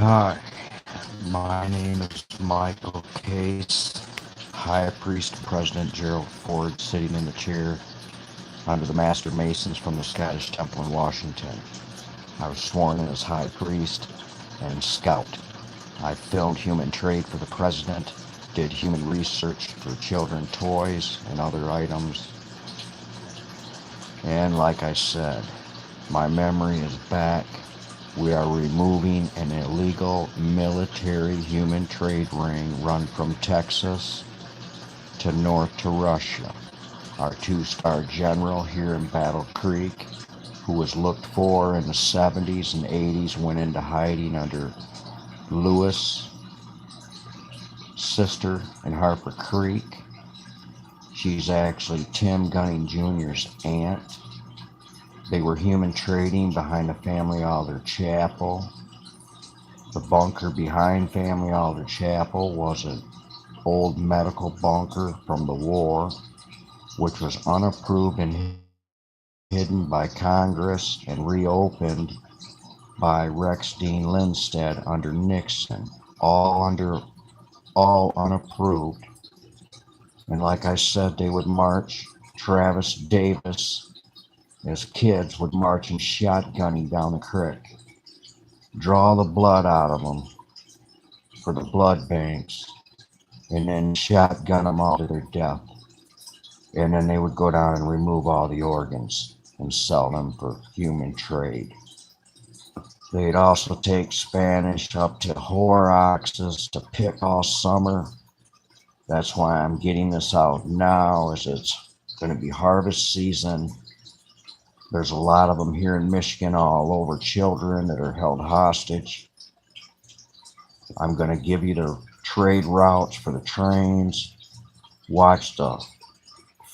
Hi, my name is Michael Case, High Priest President Gerald Ford, sitting in the chair under the Master Masons from the Scottish Temple in Washington. I was sworn in as High Priest and Scout. I filmed human trade for the President, did human research for children toys and other items, and like I said, my memory is back. We are removing an illegal military human trade ring run from Texas to north to Russia. Our two-star general here in Battle Creek, who was looked for in the 70s and 80s, went into hiding under Lewis' sister in Harper Creek. She's actually Tim Gunning Jr.'s aunt. They were human trading behind the Family Alder Chapel. The bunker behind Family Alder Chapel was an old medical bunker from the war, which was unapproved and hidden by Congress and reopened by Rex Dean Lindstedt under Nixon, all unapproved. And like I said, they would march. Travis Davis, as kids, would march and shotgunning down the creek, draw the blood out of them for the blood banks, and then shotgun them all to their death. And then they would go down and remove all the organs and sell them for human trade. They'd also take Spanish up to Horrocks to pick all summer. That's why I'm getting this out now, as it's going to be harvest season. There's a lot of them here in Michigan, all over, children that are held hostage. I'm going to give you the trade routes for the trains. Watch the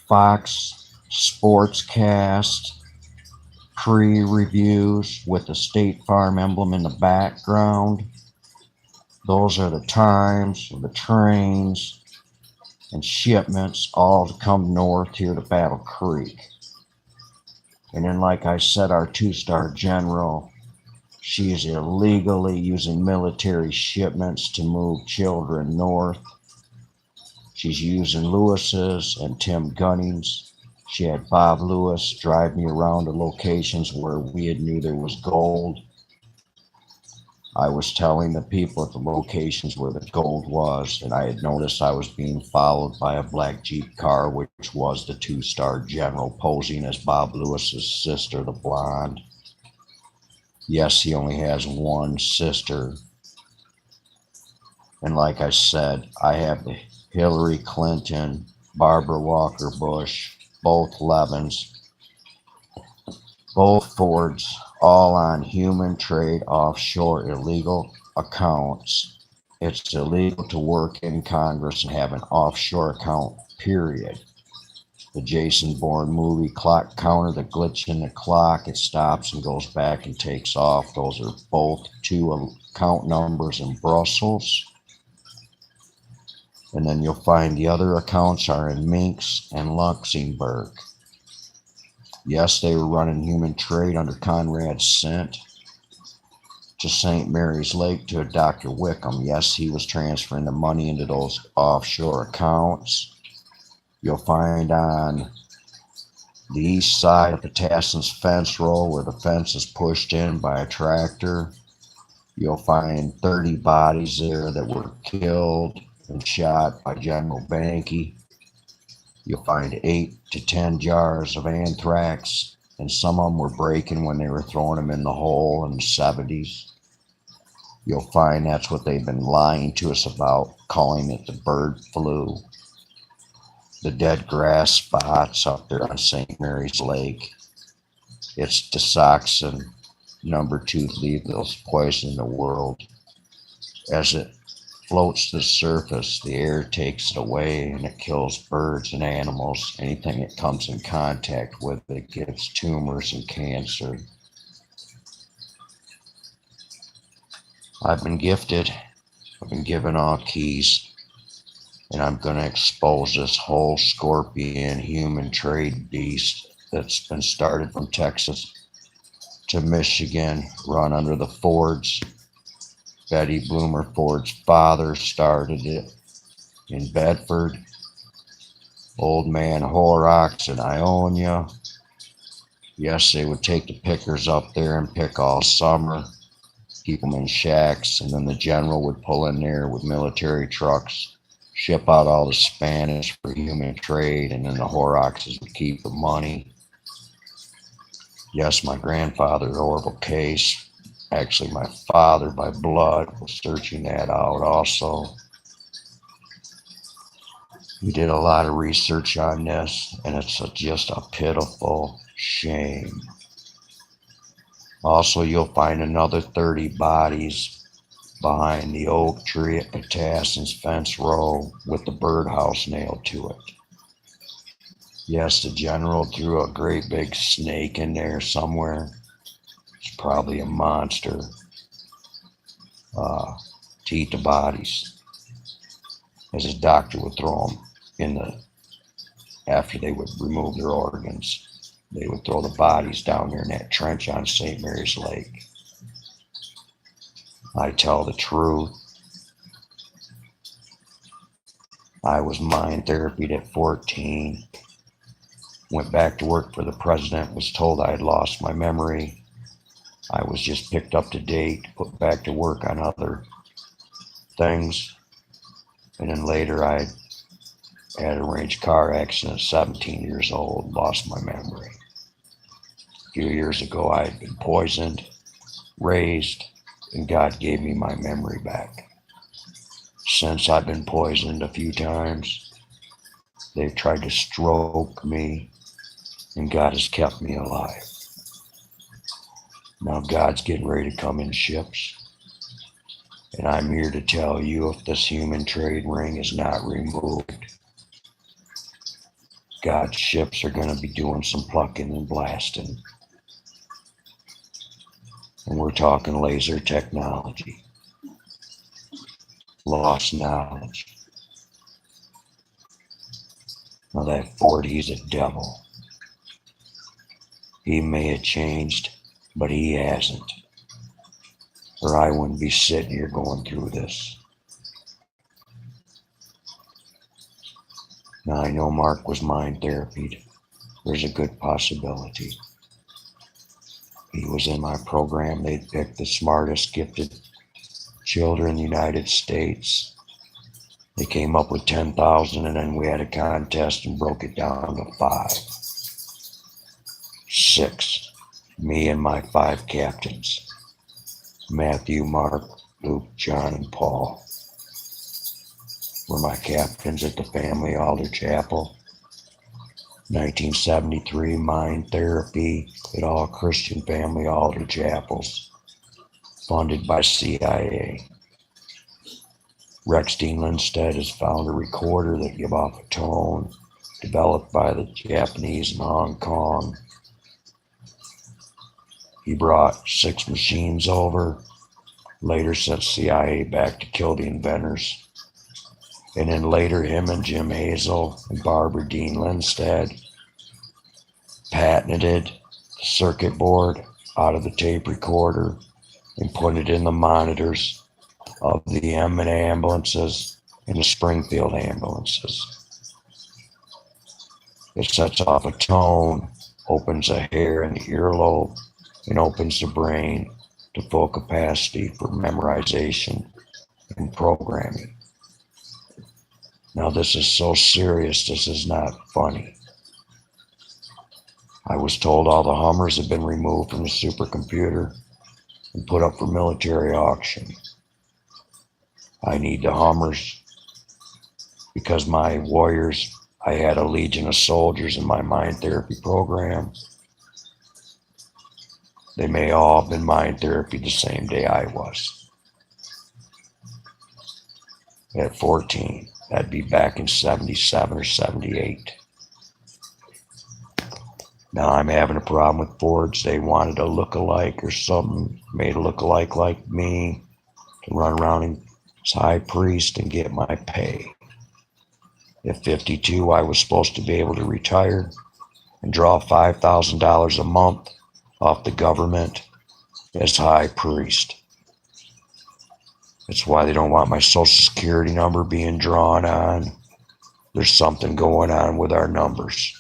Fox Sports Cast pre-reviews with the State Farm emblem in the background. Those are the times of the trains and shipments all to come north here to Battle Creek. And then, like I said, our two-star general, she is illegally using military shipments to move children north. She's using Lewis's and Tim Gunning's. She had Bob Lewis drive me around to locations where we had knew there was gold. I was telling the people at the locations where the gold was, and I had noticed I was being followed by a black Jeep car, which was the two-star general posing as Bob Lewis's sister, the blonde. Yes, he only has one sister. And like I said, I have the Hillary Clinton, Barbara Walker Bush, both Levins, both Fords, all on human trade offshore illegal accounts. It's illegal to work in Congress and have an offshore account, period. The Jason Bourne movie Clock Counter, the glitch in the clock, it stops and goes back and takes off. Those are both two account numbers in Brussels. And then you'll find the other accounts are in Minsk and Luxembourg. Yes, they were running human trade under Conrad Sent to St. Mary's Lake to a Dr. Wickham. Yes, he was transferring the money into those offshore accounts. You'll find on the east side of Petasson's fence row, where the fence is pushed in by a tractor, you'll find 30 bodies there that were killed and shot by General Banky. You'll find 8 to 10 jars of anthrax, and some of them were breaking when they were throwing them in the hole in the 70s. You'll find that's what they've been lying to us about, calling it the bird flu. The dead grass spots up there on St. Mary's Lake. It's Desoxin, number 2 lethal poison in the world. As it floats to the surface, the air takes it away and it kills birds and animals. Anything it comes in contact with, it gives tumors and cancer. I've been gifted. I've been given all keys. And I'm going to expose this whole scorpion human trade beast that's been started from Texas to Michigan, run under the Fords, Betty Bloomer Ford's father started it in Bedford. Old Man Horrocks in Ionia. Yes, they would take the pickers up there and pick all summer, keep them in shacks, and then the general would pull in there with military trucks, ship out all the Spanish for human trade, and then the Horrockses would keep the money. Yes, my grandfather's horrible case. Actually, my father by blood was searching that out also. He did a lot of research on this, and it's just a pitiful shame. Also, you'll find another 30 bodies behind the oak tree at Potasson's Fence Row with the birdhouse nailed to it. Yes, the general threw a great big snake in there somewhere. It's probably a monster to eat the bodies, as his doctor would throw them in after they would remove their organs. They would throw the bodies down there in that trench on St. Mary's Lake. I tell the truth. I was mind therapied at 14. Went back to work for the president, was told I had lost my memory. I was just picked up to date, put back to work on other things. And then later I had a arranged car accident at 17 years old, lost my memory. A few years ago, I had been poisoned, raised, and God gave me my memory back. Since I've been poisoned a few times, they've tried to stroke me, and God has kept me alive. Now God's getting ready to come in ships, and I'm here to tell you, if this human trade ring is not removed, God's ships are going to be doing some plucking and blasting. And we're talking laser technology, lost knowledge. Now that Ford, he's a devil. He may have changed, but he hasn't. Or I wouldn't be sitting here going through this. Now I know Mark was mind therapied. There's a good possibility. He was in my program. They'd picked the smartest, gifted children in the United States. They came up with 10,000, and then we had a contest and broke it down to 5. 6. Me and my 5 captains. Matthew, Mark, Luke, John, and Paul were my captains at the Family Altar Chapel. 1973, mind therapy at all Christian family altar chapels, funded by CIA. Rex Dean Lindstedt has found a recorder that gives off a tone, developed by the Japanese in Hong Kong. He brought 6 machines over, later sent CIA back to kill the inventors. And then later him and Jim Hazel and Barbara Dean Lindstedt patented the circuit board out of the tape recorder and put it in the monitors of the Emmett ambulances and the Springfield ambulances. It sets off a tone, opens a hair in the earlobe, and opens the brain to full capacity for memorization and programming. Now this is so serious, this is not funny. I was told all the Hummers have been removed from the supercomputer and put up for military auction. I need the Hummers because my warriors, I had a legion of soldiers in my mind therapy program. They may all have been mind therapy the same day I was. At 14. That'd be back in 77 or 78. Now I'm having a problem with Fords. They wanted a look-alike or something, made a look-alike like me to run around as high priest and get my pay. At 52, I was supposed to be able to retire and draw $5,000 a month off the government as high priest. That's why they don't want my social security number being drawn on. There's something going on with our numbers.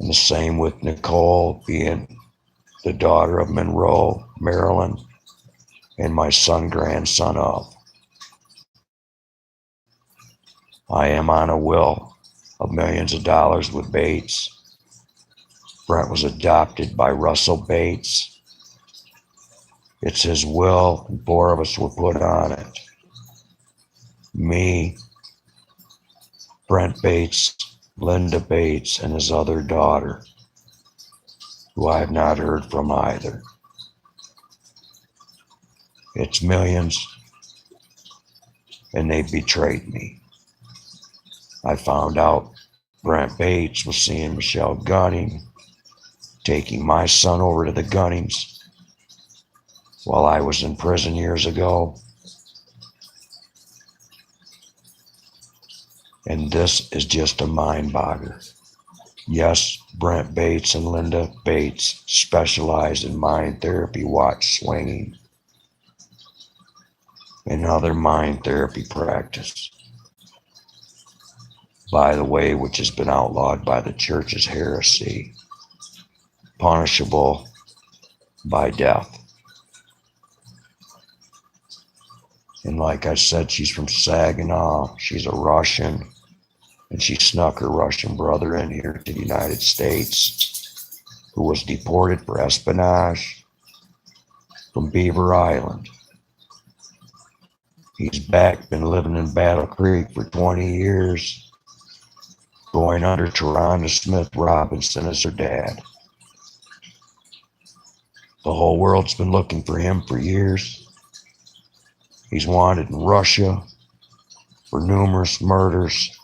And the same with Nicole being the daughter of Monroe, Maryland, and my son, grandson of. I am on a will of millions of dollars with Bates. Brent was adopted by Russell Bates. It's his will, and 4 of us were put on it. Me, Brent Bates, Linda Bates, and his other daughter, who I have not heard from either. It's millions, and they betrayed me. I found out Brent Bates was seeing Michelle Gunning, taking my son over to the Gunnings while I was in prison years ago. And this is just a mind bogger. Yes, Brent Bates and Linda Bates specialize in mind therapy, watch swinging, and other mind therapy practice. By the way, which has been outlawed by the church as heresy, punishable by death. And like I said, she's from Saginaw. She's a Russian, and she snuck her Russian brother in here to the United States, who was deported for espionage from Beaver Island. He's back, been living in Battle Creek for 20 years, going under Taronda Smith Robinson as her dad. The whole world's been looking for him for years. He's wanted in Russia for numerous murders.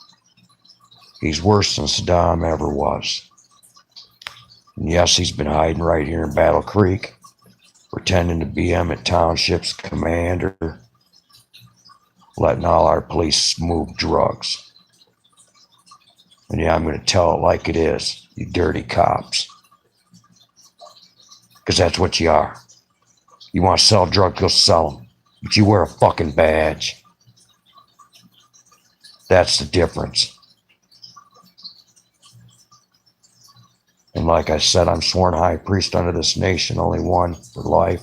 He's worse than Saddam ever was. And yes, he's been hiding right here in Battle Creek, pretending to be Emmett Township's commander, letting all our police move drugs. And yeah, I'm going to tell it like it is, you dirty cops. Because that's what you are. You want to sell drugs, go sell them. But you wear a fucking badge. That's the difference. And like I said, I'm sworn high priest unto this nation, only one for life.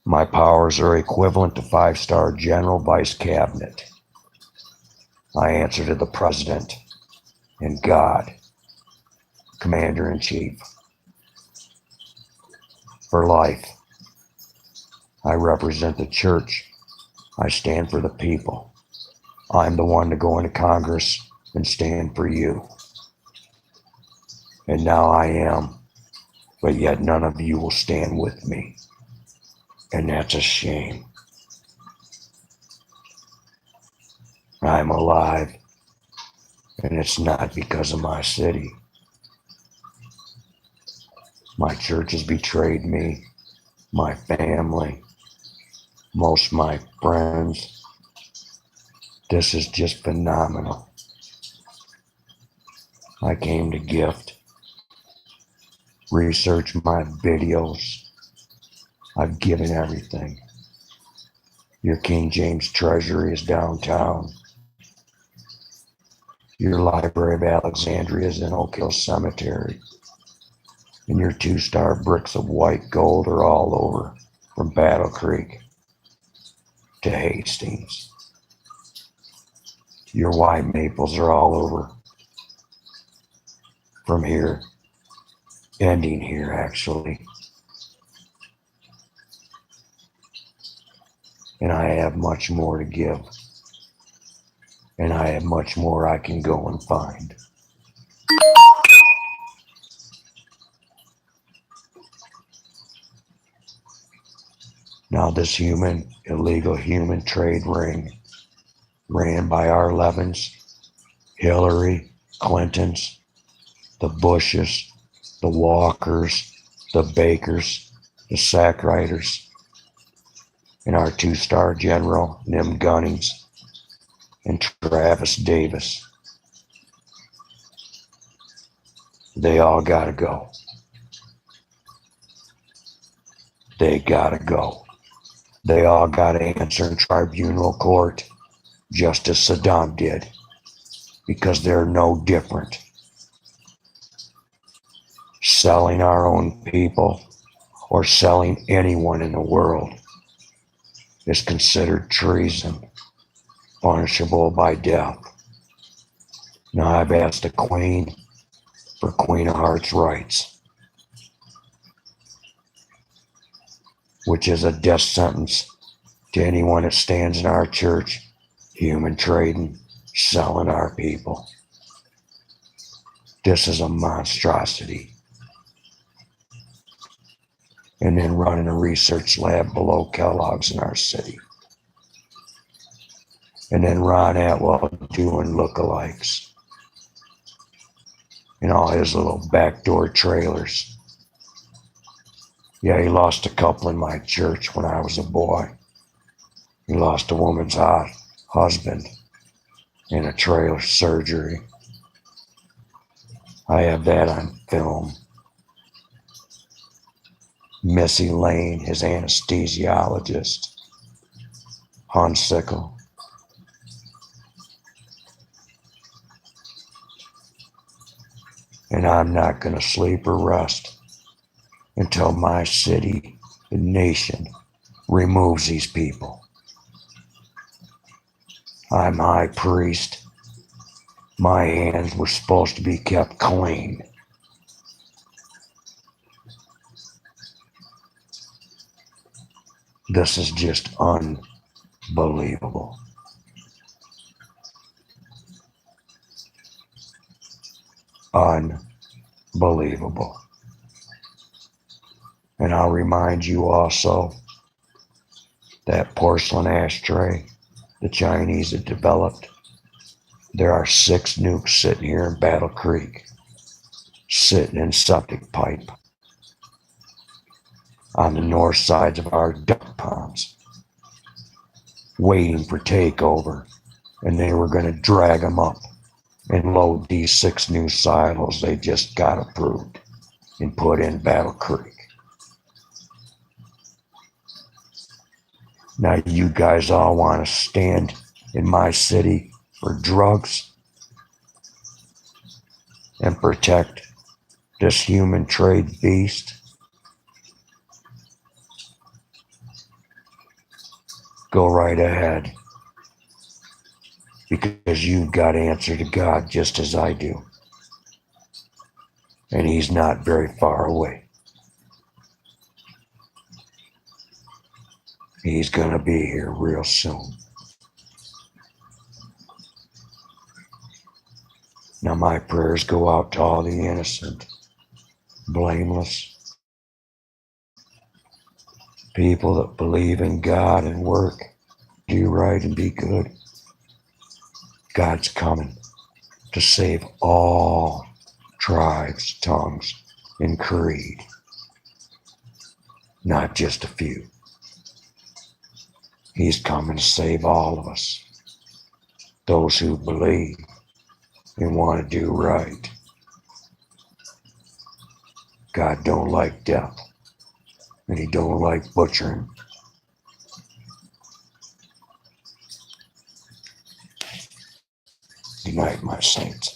My powers are equivalent to 5-star general vice cabinet. I answer to the president and God, commander-in-chief. For life, I represent the church. I stand for the people. I'm the one to go into Congress and stand for you. And now I am, but yet none of you will stand with me. And that's a shame. I'm alive, and it's not because of my city. My church has betrayed me, my family, most of my friends. This is just phenomenal. I came to gift, research my videos. I've given everything. Your King James Treasury is downtown. Your Library of Alexandria is in Oak Hill Cemetery. And your 2-star bricks of white gold are all over, from Battle Creek to Hastings. Your white maples are all over, from here, ending here actually. And I have much more to give. And I have much more I can go and find. Now this illegal human trade ring ran by our Levins, Hillary Clintons, the Bushes, the Walkers, the Bakers, the Sackriders, and our 2-star general, Nim Gunnings, and Travis Davis. They all gotta go. They gotta go. They all gotta answer in tribunal court, just as Saddam did, because they're no different. Selling our own people or selling anyone in the world is considered treason, punishable by death. Now I've asked the Queen for Queen of Hearts rights, which is a death sentence to anyone that stands in our church, human trading, selling our people. This is a monstrosity. And then running a research lab below Kellogg's in our city. And then Ron Atwell doing lookalikes in all his little backdoor trailers. Yeah, he lost a couple in my church when I was a boy. He lost a woman's husband in a trailer surgery. I have that on film. Missy Lane, his anesthesiologist, Hunsickle. And I'm not going to sleep or rest until my city and nation removes these people. I'm high priest. My hands were supposed to be kept clean. This is just unbelievable. Unbelievable. And I'll remind you also that porcelain ashtray the Chinese had developed. There are 6 nukes sitting here in Battle Creek, sitting in septic pipe on the north sides of our duck ponds, waiting for takeover, and they were going to drag them up and load these 6 new silos they just got approved and put in Battle Creek. Now you guys all want to stand in my city for drugs and protect this human trade beast? Go right ahead, because you've got to answer to God just as I do. And he's not very far away. He's going to be here real soon. Now my prayers go out to all the innocent, blameless people that believe in God and work, do right and be good. God's coming to save all tribes, tongues, and creed, not just a few. He's coming to save all of us, those who believe and want to do right. God don't like death, and he don't like butchering. Good night, my saints.